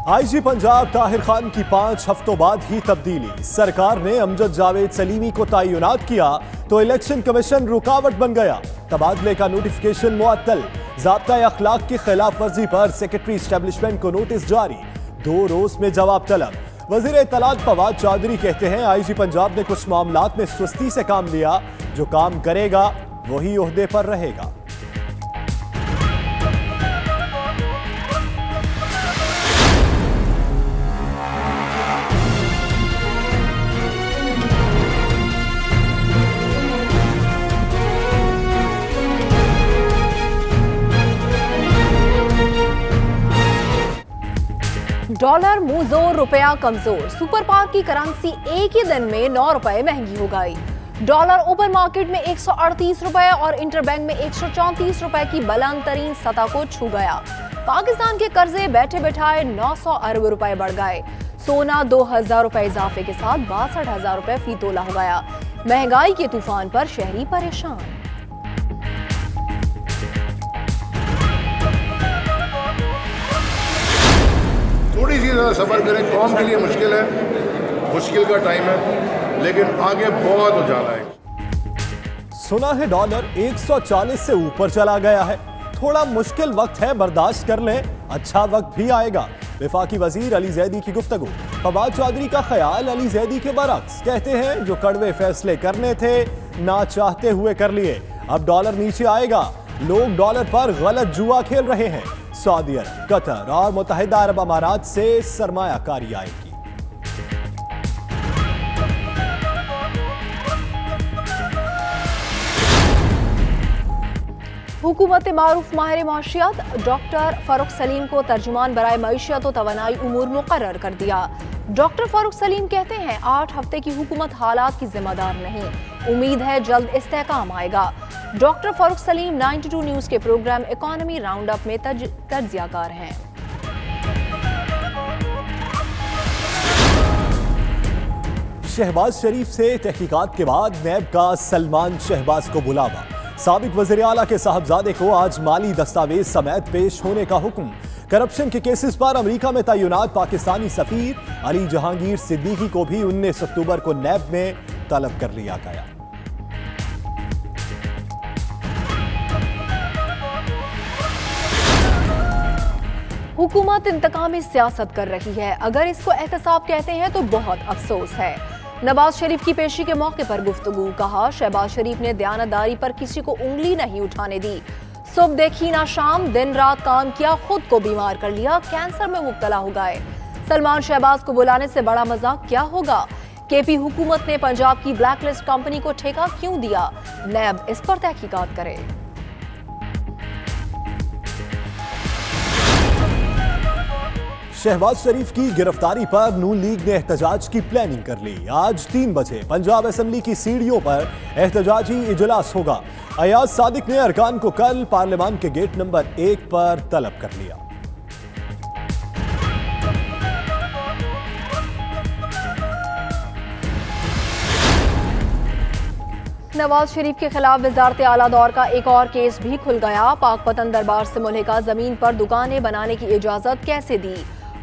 IG Punjab Tahir Khan की 5 हफ्तों बाद ही तब्दीली। सरकार ने अमजद जावेद सलीमी को तैनात किया तो इलेक्शन कमीशन रुकावट बन गया। तबादले का नोटिफिकेशन मुअत्तल। ज़ाब्ता अखलाक की खिलाफ वर्जी पर सेक्रेटरी एस्टेब्लिशमेंट को नोटिस जारी। 2 रोज में जवाब तलब। वजीर इत्तलात फवाद चौधरी कहते हैं आईजी पंजाब ने कुछ मामलात में सुस्ती से काम लिया। जो काम करेगा वही ओहदे पर रहेगा। डॉलर मुंह जोर, रुपया कमजोर। सुपर पावर की करेंसी एक ही दिन में 9 रुपए महंगी हो गई। डॉलर ओपन मार्केट में 138 रुपए और इंटरबैंक में 134 रुपए की बुलंद तरीन सतह को छू गया। पाकिस्तान के कर्जे बैठे बैठाए 900 अरब रुपए बढ़ गए। सोना 2000 रुपए इजाफे के साथ 62,000 रुपए फी तोला हो गया। महंगाई के तूफान पर शहरी परेशान। थोड़ी सी ज़्यादा सब्र करें, कौम के लिए मुश्किल है, मुश्किल का टाइम है, लेकिन आगे बहुत उजाला है। सुना है डॉलर 140 से ऊपर चला गया है। थोड़ा मुश्किल वक्त है, बर्दाश्त कर लें, अच्छा वक्त भी आएगा। वफाकी वजीर अली जैदी की गुफ्तगू। फवाद चौधरी का ख्याल अली जैदी के बरक्स। कहते हैं जो कड़वे फैसले करने थे ना चाहते हुए कर लिए। अब डॉलर नीचे आएगा। लोग डॉलर पर गलत जुआ खेल रहे हैं। सऊदी अरब, कतर और मुत्तहिदा अरब अमारात से सरमायाकारी आएगी। हुकूमत मारूफ माहिर माशियात डॉक्टर फारूक सलीम को तर्जुमान बराए मईशत और तवानाई उमूर मुकर्रर कर दिया। डॉक्टर फारूक सलीम कहते हैं 8 हफ्ते की हुकूमत हालात की जिम्मेदार नहीं, उम्मीद है जल्द इस्तेहकाम आएगा। डॉक्टर फारूक सलीम 92 न्यूज के प्रोग्राम इकोनॉमी राउंड अप में तज्जियाकार हैं। शहबाज शरीफ से तहकीकात के बाद नैब का सलमान शहबाज को बुलावा। साबिक वज़ीर आला के साहबजादे को आज माली दस्तावेज समेत पेश होने का हुक्म। करप्शन के केसेस पर अमेरिका में तैनात पाकिस्तानी सफीर अली जहांगीर सिद्दीकी को भी 19 अक्टूबर को नैब में तलब कर लिया गया। हुकूमत इंतकामी सियासत कर रही है। अगर इसको एहतसाब कहते हैं तो बहुत अफसोस है। नवाज शरीफ की पेशी के मौके पर गुफ्तगू। कहा शहबाज शरीफ ने दयानतदारी पर किसी को उंगली नहीं उठाने दी। सुबह देखी ना शाम, दिन रात काम किया, खुद को बीमार कर लिया, कैंसर में मुब्तला हो गए। सलमान शहबाज को बुलाने से बड़ा मजाक क्या होगा। केपी हुकूमत ने पंजाब की ब्लैकलिस्ट कंपनी को ठेका क्यों दिया। नैब इस पर तहकीकात करे। शहबाज शरीफ की गिरफ्तारी पर नून लीग ने एहतजाज की प्लानिंग कर ली। आज 3 बजे पंजाब असेंबली की सीढ़ियों पर एहतजाजी इजलास होगा। अयाज सादिक ने अरकान को कल पार्लियामान के गेट नंबर 1 पर तलब कर लिया। नवाज शरीफ के खिलाफ वजारत आला दौर का एक और केस भी खुल गया। पाक पतन दरबार से मुल्हिका जमीन पर दुकानें बनाने की इजाजत कैसे दी।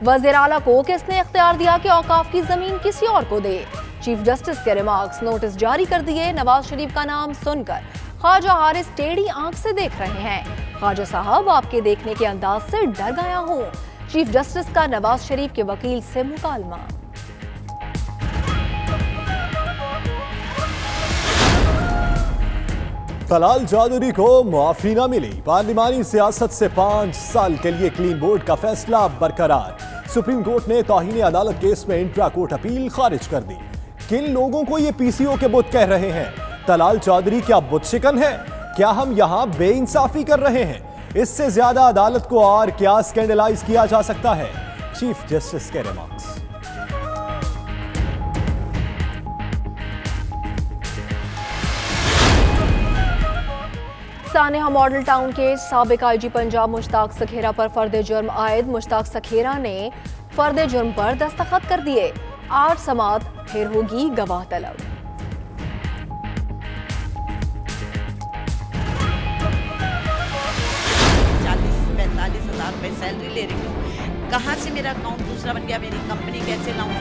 वज़ीर आला को किसने इख्तियार दिया कि औकाफ की जमीन किसी और को दे। चीफ जस्टिस के रिमार्क्स। नोटिस जारी कर दिए। नवाज शरीफ का नाम सुनकर ख्वाजा हारिस टेढ़ी आंख से देख रहे हैं। ख्वाजा साहब आपके देखने के अंदाज से डर गया हूँ। चीफ जस्टिस का नवाज शरीफ के वकील से मुकालमा। तलाल चौधरी को मुआफी न मिली। पार्लिमानी सियासत से 5 साल के लिए क्लीन बोर्ड का फैसला बरकरार। सुप्रीम कोर्ट ने तौहीन अदालत केस में इंट्रा कोर्ट अपील खारिज कर दी। किन लोगों को ये पीसीओ के बुत कह रहे हैं। तलाल चौधरी क्या बुत शिकन है। क्या हम यहाँ बेइंसाफी कर रहे हैं। इससे ज्यादा अदालत को और क्या स्कैंडलाइज किया जा सकता है। चीफ जस्टिस के रिमार्क्स। सानेहा मॉडल टाउन के साबिक आईजी पंजाब मुश्ताक सखेरा पर फर्द जुर्म आयद। मुश्ताक सखेरा ने फर्द जुर्म पर दस्तखत कर दिए। 8 समात फिर होगी गवाह तलब। 40-45 हज़ार रुपए सैलरी ले रही हूँ, कहाँ से मेरा अकाउंट दूसरा बन गया मेरी कंपनी कैसे लाऊं।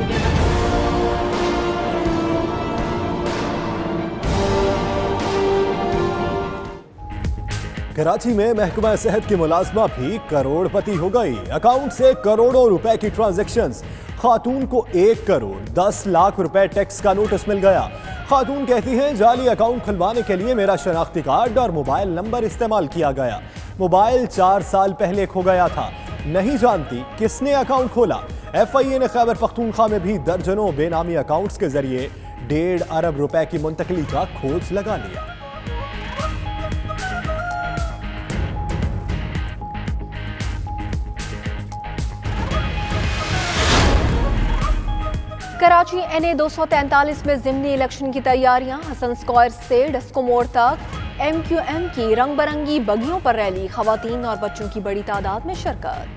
कराची में महकमा सेहत की मुलाजमा भी करोड़पति हो गई। अकाउंट से करोड़ों रुपए की ट्रांजैक्शंस। खातून को 1 करोड़ 10 लाख रुपए टैक्स का नोटिस मिल गया। खातून कहती हैं जाली अकाउंट खुलवाने के लिए मेरा शनाख्ती कार्ड और मोबाइल नंबर इस्तेमाल किया गया। मोबाइल 4 साल पहले खो गया था। नहीं जानती किसने अकाउंट खोला। FIA ने खैबर पख्तूनख्वा में भी दर्जनों बेनामी अकाउंट्स के जरिए 1.5 अरब रुपए की मुंतकली का खोज लगा लिया। कराची NA 243 में ज़िमनी इलेक्शन की तैयारियां। हसन स्क्वायर से डिस्को मोड़ तक MQM की रंग बरंगी बगियों पर रैली। खवातीन और बच्चों की बड़ी तादाद में शिरकत।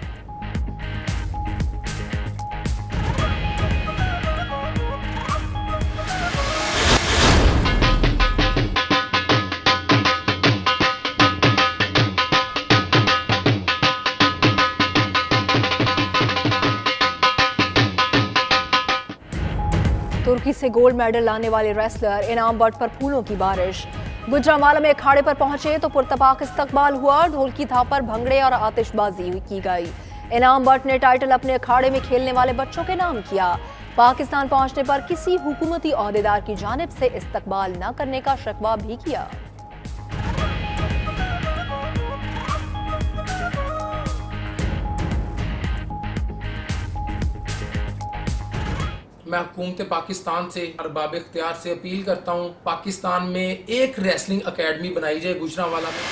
तुर्की से गोल्ड मेडल लाने वाले रेसलर इनाम बट पर फूलों की बारिश। गुजरांवाला में अखाड़े पर पहुंचे तो पुरतपाक इस्तकबाल हुआ। ढोल की थाप पर भंगड़े और आतिशबाजी की गई। इनाम बट ने टाइटल अपने अखाड़े में खेलने वाले बच्चों के नाम किया। पाकिस्तान पहुंचने पर किसी हुकूमती ओहदेदार की जानिब से इस्तकबाल न करने का शिकवा भी किया। मैं हुकूमत पाकिस्तान से अरबाब इख्तियार से अपील करता हूँ, पाकिस्तान में एक रेसलिंग अकेडमी बनाई जाए गुजरांवाला में।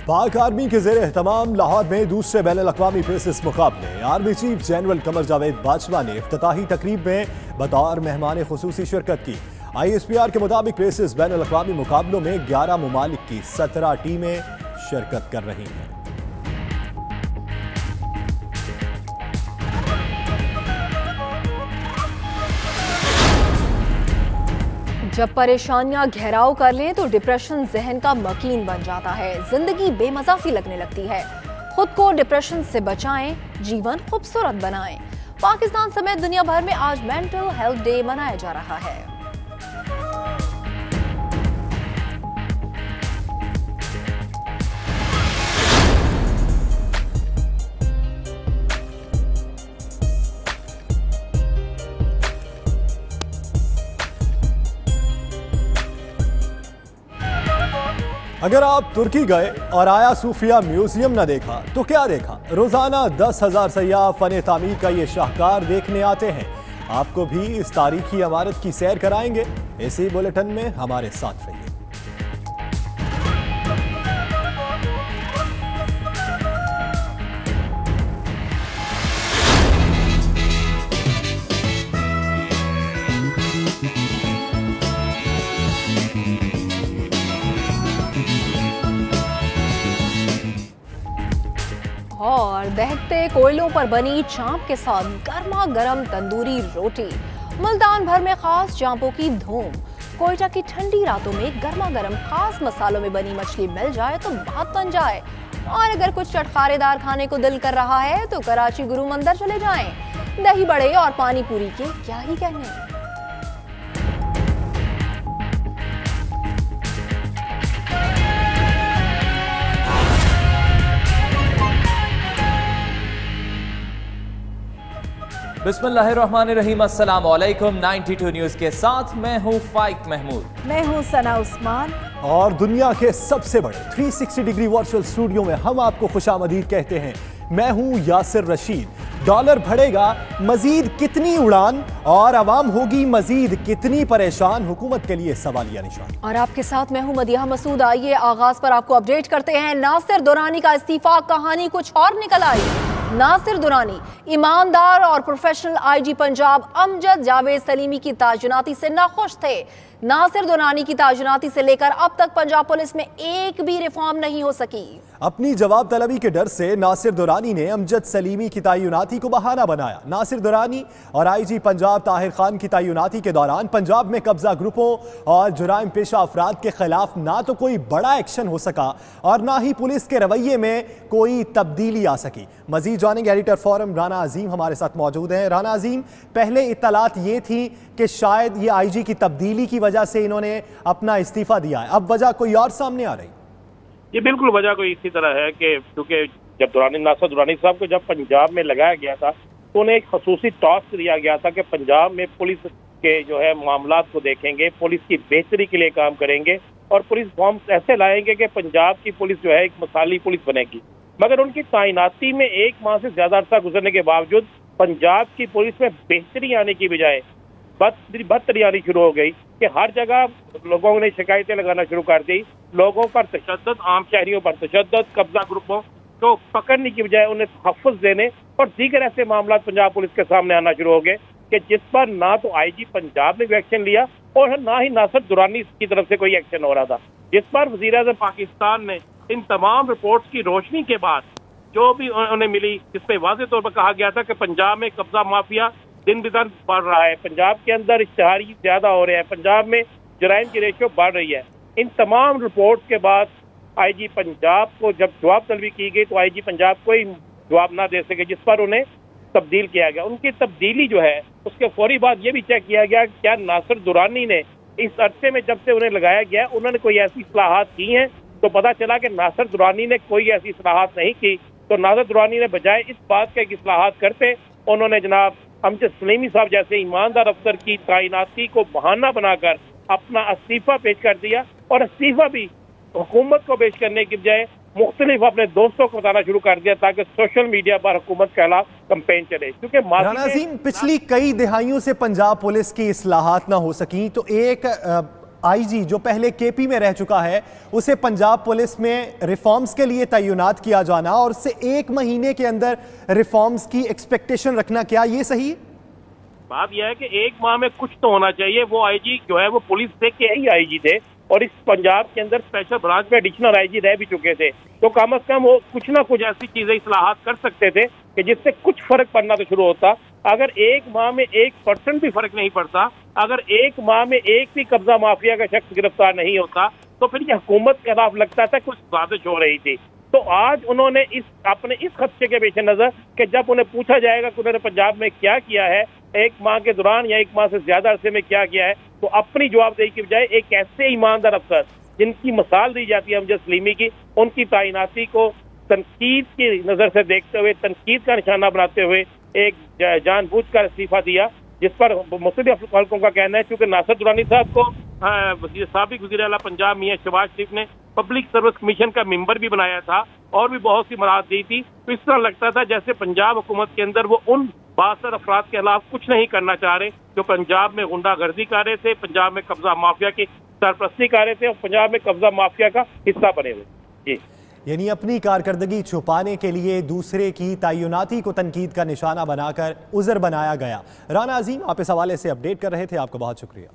पाक आर्मी के जेर एहतमाम लाहौर में दूसरे बैनुल-अक़वामी पेसिस मुकाबले। Army chief general Qamar Javed Bajwa ने इफ्तिताही तकरीब में बतौर मेहमान खुसूसी शिरकत की। ISPR के मुताबिक पेसिस बैनुल-अक़वामी मुकाबलों में 11 मुमालिक की 17 टीमें शिरकत कर रही हैं। जब परेशानियां घेराव कर लें तो डिप्रेशन जहन का मकीन बन जाता है। जिंदगी बेमज़ा सी लगने लगती है। खुद को डिप्रेशन से बचाएं, जीवन खूबसूरत बनाएं। पाकिस्तान समेत दुनिया भर में आज मेंटल हेल्थ डे मनाया जा रहा है। अगर आप तुर्की गए और आया सूफिया म्यूजियम न देखा तो क्या देखा? रोजाना 10,000 सयाह फन तामीर का ये शाहकार देखने आते हैं। आपको भी इस तारीखी इमारत की सैर कराएंगे। इसी बुलेटिन में हमारे साथ रहिए। और दहकते कोयलों पर बनी चांप के साथ गर्मा गर्म तंदूरी रोटी। मुल्तान भर में खास चांपों की धूम। कोयटा की ठंडी रातों में गर्मा गर्म खास मसालों में बनी मछली मिल जाए तो बात बन जाए। और अगर कुछ चटखारेदार खाने को दिल कर रहा है तो कराची गुरु मंदिर चले जाएं। दही बड़े और पानी पूरी के क्या ही कहने। बिस्मिल्लाहिर्रहमानिर्रहीम। अस्सलाम वालेकुम। 92 न्यूज़ के साथ मैं हूँ फाइक महमूद। मैं हूँ सना उस्मान। और दुनिया के सबसे बड़े 360 डिग्री वर्चुअल स्टूडियो में हम आपको खुशामदीद कहते हैं। मैं हूँ यासिर रशीद। डॉलर बढ़ेगा मजीद कितनी उड़ान और आवाम होगी मजीद कितनी परेशान, हुकूमत के लिए सवालिया निशान। और आपके साथ मैं हूँ मदिया मसूद। आइए आगाज पर आपको अपडेट करते हैं। नासिर दुरानी का इस्तीफा, कहानी कुछ और निकल आई। नासिर दुरानी ईमानदार और professional IG Punjab Amjad Javed Salimi की तायुनाती से नाखुश थे। नासिर दुरानी की तायुनाती से लेकर अब तक पंजाब पुलिस में एक भी रिफॉर्म नहीं हो सकी। अपनी जवाब तलबी के डर से नासिर दुरानी ने अमजद सलीमी की तायुनाती को बहाना बनाया। नासिर दुरानी और आईजी पंजाब ताहिर खान की तायुनाती के दौरान पंजाब में कब्जा ग्रुपों और जुराइम पेशा अफराद के खिलाफ ना तो कोई बड़ा एक्शन हो सका और ना ही पुलिस के रवैये में कोई तब्दीली आ सकी। मजीद जानेंगे, एडिटर फोरम राना अजीम हमारे साथ मौजूद हैं। राना अजीम, पहले इत्तलात ये थी कि शायद ये आईजी की तब्दीली की वजह से इन्होंने अपना इस्तीफा दिया है, अब वजह कोई और सामने आ रही? ये बिल्कुल वजह कोई इसी तरह है कि क्योंकि जब नासिर दुरानी साहब को जब पंजाब में लगाया गया था तो उन्हें एक खसूसी टास्क दिया गया था कि पंजाब में पुलिस के जो है मामलात को देखेंगे, पुलिस की बेहतरी के लिए काम करेंगे और पुलिस फॉर्म्स ऐसे लाएंगे कि पंजाब की पुलिस जो है एक मिसाली पुलिस बनेगी। मगर उनकी तैनाती में 1 माह से ज्यादा अरसा गुजरने के बावजूद पंजाब की पुलिस में बेहतरी आने की बजाय बदतरी आनी शुरू हो गई कि हर जगह लोगों ने शिकायतें लगाना शुरू कर दी। लोगों पर तशद्दुद, आम शहरियों पर तशद्दुद, कब्जा ग्रुपों को पकड़ने की बजाय उन्हें तहफ़्फ़ुज़ देने और दीगर ऐसे मामला पंजाब पुलिस के सामने आना शुरू हो गए कि जिस पर ना तो आईजी पंजाब ने भी एक्शन लिया और ना ही नासिर दुरानी की तरफ से कोई एक्शन हो रहा था। जिस पर वज़ीर-ए-आज़म पाकिस्तान ने इन तमाम रिपोर्ट्स की रोशनी के बाद जो भी उन्हें मिली, जिसमें वाज़ेह तौर पर कहा गया था कि पंजाब में कब्जा माफिया दिन ब दिन बढ़ रहा है, पंजाब के अंदर इश्तिहारी ज्यादा हो रहे हैं, पंजाब में जराइम की रेशियो बढ़ रही है। इन तमाम रिपोर्ट्स के बाद आईजी पंजाब को जब जवाब तलबी की गई तो आईजी पंजाब कोई जवाब ना दे सके, जिस पर उन्हें तब्दील किया गया। उनकी तब्दीली जो है उसके फौरी बाद ये भी चेक किया गया कि क्या नासिर दुरानी ने इस अरसे में जब से उन्हें लगाया गया उन्होंने कोई ऐसी इस्लाहात की हैं, तो पता चला कि नासिर दुरानी ने कोई ऐसी इस्लाहात नहीं की। तो नासिर दुरानी ने बजाय इस बात के इस्लाहात करते उन्होंने जनाब अमजद सलीमी साहब जैसे ईमानदार अफसर की तैनाती को बहाना बनाकर अपना इस्तीफा पेश कर दिया और इस्तीफा भी हुकूमत को पेश करने की बजाय मुख्तलिफ अपने दोस्तों को बताना शुरू कर दिया ताकि सोशल मीडिया पर हुकूमत के खिलाफ कैंपेन चले। क्योंकि राना अजीम, पिछली कई दिहाइयों से पंजाब पुलिस की इस्लाहात ना हो सकी, तो एक आईजी जो पहले केपी में रह चुका है उसे पंजाब पुलिस में रिफॉर्म्स के लिए तैनात किया जाना और उससे 1 महीने के अंदर रिफॉर्म्स की एक्सपेक्टेशन रखना, क्या ये सही? बात यह है कि 1 माह में कुछ तो होना चाहिए। वो आईजी जो है वो पुलिस से के ही आईजी थे और इस पंजाब के अंदर स्पेशल ब्रांच में एडिशनल आईजी रह भी चुके थे, तो कम से कम वो कुछ ना कुछ ऐसी चीजें इस्लाहात कर सकते थे कि जिससे कुछ फर्क पड़ना तो शुरू होता। अगर 1 माह में 1% भी फर्क नहीं पड़ता, अगर 1 माह में एक भी कब्जा माफिया का शख्स गिरफ्तार नहीं होता, तो फिर ये हुकूमत के खिलाफ लगता था कुछ साजिश हो रही थी। तो आज उन्होंने अपने इस खदशे के पेश नजर कि जब उन्हें पूछा जाएगा कि उन्होंने पंजाब में क्या किया है 1 माह के दौरान या 1 माह से ज्यादा अरसे में क्या किया है, तो अपनी जवाबदेही की बजाय एक ऐसे ईमानदार अफसर जिनकी मिसाल दी जाती है अमजद सलीमी की, उनकी तैनाती को तनकीद की नजर से देखते हुए, तनकीद का निशाना बनाते हुए एक जानबूझकर इस्तीफा दिया, जिस पर मुख्तलिफ हल्कों का कहना है क्योंकि नासिर दुरानी साहब को साबिक वज़ीर आला पंजाब मियां शहबाज शरीफ ने पब्लिक सर्विस कमीशन का मेंबर भी बनाया था और भी बहुत सी मराहत दी थी। तो इस तरह लगता था जैसे पंजाब हुकूमत के अंदर वो उन बासर अफराद के खिलाफ कुछ नहीं करना चाह रहे जो पंजाब में गुंडागर्दी कर रहे थे, पंजाब में कब्जा माफिया की सरपरस्ती कर रहे थे और पंजाब में कब्जा माफिया का हिस्सा बने हुए। जी, यानी अपनी कारकर्दगी छुपाने के लिए दूसरे की तैनाती को तनकीद का निशाना बनाकर उज़र बनाया गया। राना अजीम, आप इस हवाले से अपडेट कर रहे थे, आपका बहुत शुक्रिया।